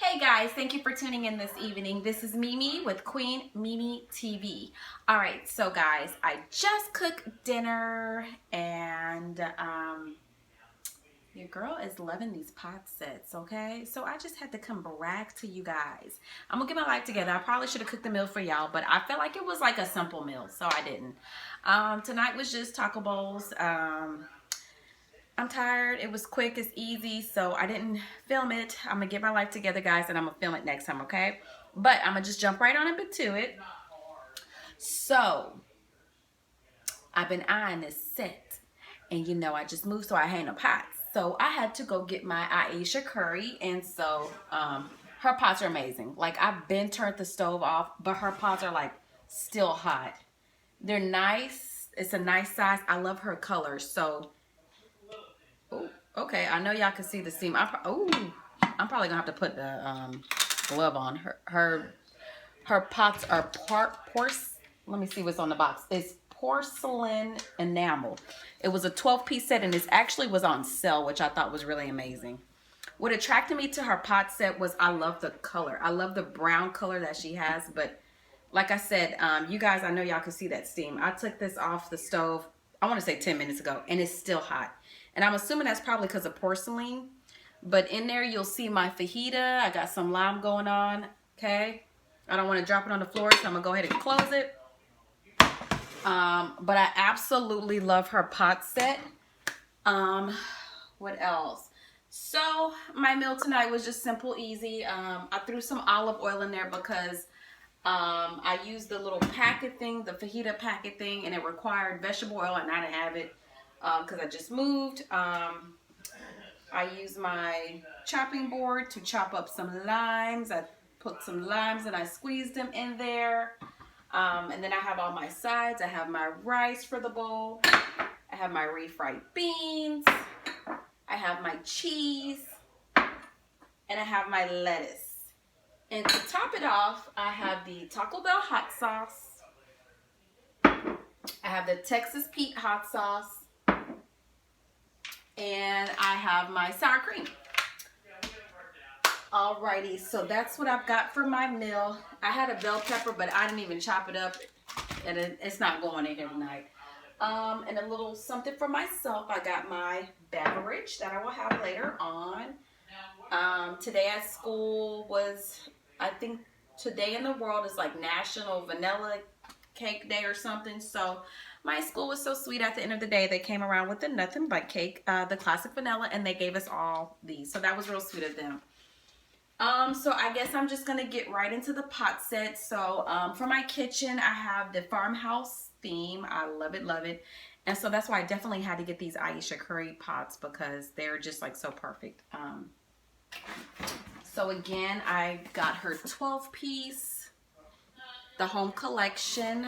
Hey guys, thank you for tuning in this evening. This is Mimi with Queen Mimi TV. All right, so guys, I just cooked dinner and your girl is loving these pot sets, okay? So I just had to come brag to you guys. I'm gonna get my life together. I probably should have cooked the meal for y'all, but I felt like it was like a simple meal, so I didn't. Tonight was just taco bowls. I'm tired. It was quick, it's easy, so I didn't film it. I'm gonna get my life together, guys, and I'm gonna film it next time, okay? But I'm gonna just jump right on into it. So I've been eyeing this set, and you know I just moved, so I ain't no pots. So I had to go get my Ayesha curry, and so her pots are amazing. Like, I've been turned the stove off, but her pots are like still hot. They're nice. It's a nice size. I love her colors. So okay, I know y'all can see the seam. I'm probably gonna have to put the glove on. Her pots are let me see what's on the box. It's porcelain enamel. It was a 12-piece set, and it actually was on sale, which I thought was really amazing. What attracted me to her pot set was I love the color. I love the brown color that she has, but like I said, you guys, I know y'all can see that steam. I took this off the stove, I want to say 10 minutes ago, and it's still hot. And I'm assuming that's probably because of porcelain. But in there, you'll see my fajita. I got some lime going on, okay? I don't want to drop it on the floor, so I'm going to go ahead and close it. But I absolutely love her pot set. What else? So my meal tonight was just simple, easy. I threw some olive oil in there because I used the little packet thing, the fajita packet thing, and it required vegetable oil, and I didn't have it because I just moved. I used my chopping board to chop up some limes. I put some limes and I squeezed them in there. And then I have all my sides. I have my rice for the bowl. I have my refried beans. I have my cheese. And I have my lettuce. And to top it off, I have the Taco Bell hot sauce. I have the Texas Pete hot sauce. And I have my sour cream. Alrighty, so that's what I've got for my meal. I had a bell pepper, but I didn't even chop it up, and it's not going in here tonight. And a little something for myself. I got my beverage that I will have later on. Today at school was, I think today in the world is like National Vanilla Cake Day or something. So my school was so sweet. At the end of the day, they came around with the nothing but cake, the classic vanilla, and they gave us all these. So that was real sweet of them. So I guess I'm just gonna get right into the pot set. So for my kitchen, I have the farmhouse theme. I love it, love it. And so that's why I definitely had to get these Ayesha curry pots because they're just like so perfect. So again, I got her 12-piece, the home collection,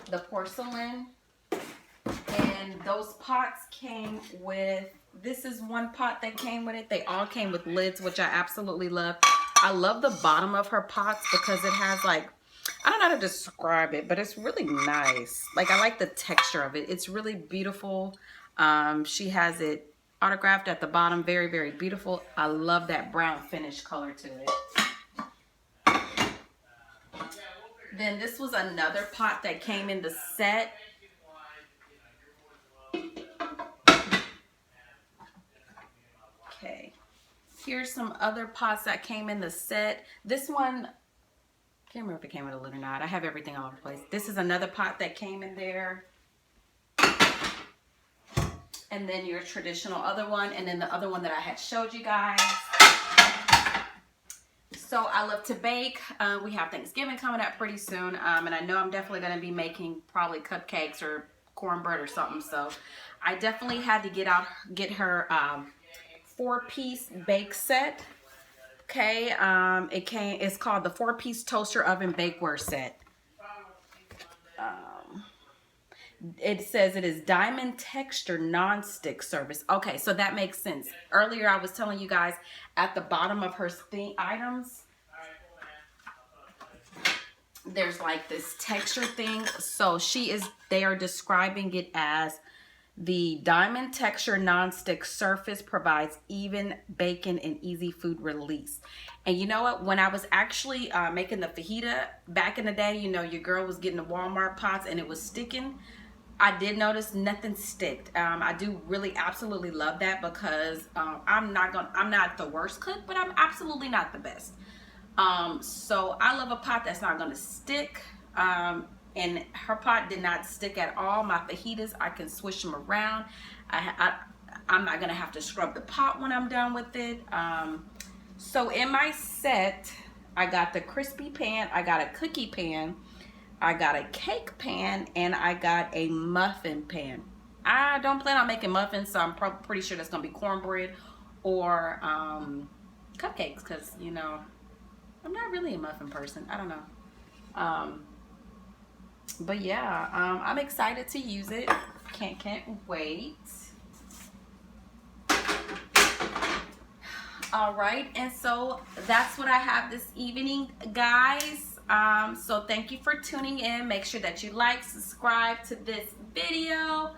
the porcelain, and those pots came with, this is one pot that came with it. They all came with lids, which I absolutely love. I love the bottom of her pots because it has like, I don't know how to describe it, but it's really nice. Like, I like the texture of it. It's really beautiful. She has it autographed at the bottom. Very, very beautiful. I love that brown finish color to it. Then this was another pot that came in the set. Okay, here's some other pots that came in the set. This one, can't remember if it came with a lid or not. I have everything all over the place. This is another pot that came in there. And then your traditional other one, and then the other one that I had showed you guys. So I love to bake. We have Thanksgiving coming up pretty soon. And I know I'm definitely going to be making probably cupcakes or cornbread or something. So I definitely had to get her 4-piece bake set. Okay. It's called the 4-piece toaster oven bakeware set. It says it is diamond texture non-stick surface. Okay, so that makes sense. Earlier I was telling you guys at the bottom of her items, there's like this texture thing. So they are describing it as The diamond texture nonstick surface provides even bacon and easy food release. And you know what? When I was actually making the fajita back in the day, you know, your girl was getting the Walmart pots and it was sticking. I did notice nothing sticked. I do really absolutely love that because I'm not the worst cook, but I'm absolutely not the best. So I love a pot that's not gonna stick. And her pot did not stick at all. My fajitas, I can swish them around. I'm not gonna have to scrub the pot when I'm done with it. So in my set, I got the crispy pan, I got a cookie pan, I got a cake pan, and I got a muffin pan. I don't plan on making muffins, so I'm pretty sure that's gonna be cornbread or cupcakes, because, you know, I'm not really a muffin person. I don't know. But yeah, I'm excited to use it. Can't wait. All right, and so that's what I have this evening, guys. So thank you for tuning in. Make sure that you like, subscribe to this video,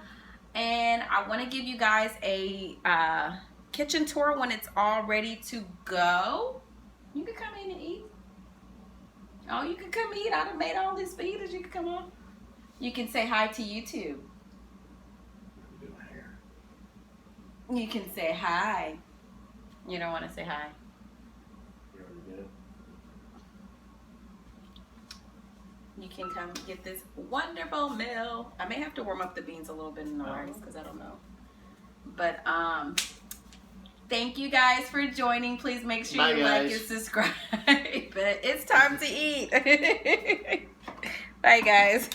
and I want to give you guys a kitchen tour when it's all ready to go. You can come in and eat. Oh, you can come eat. I done made all these fajitas. You can come on. You can say hi to YouTube. You can say hi. You don't want to say hi. You can come get this wonderful meal. I may have to warm up the beans a little bit in the rice because I don't know. But thank you guys for joining. Please make sure you like and subscribe. But it's time to eat. Bye guys.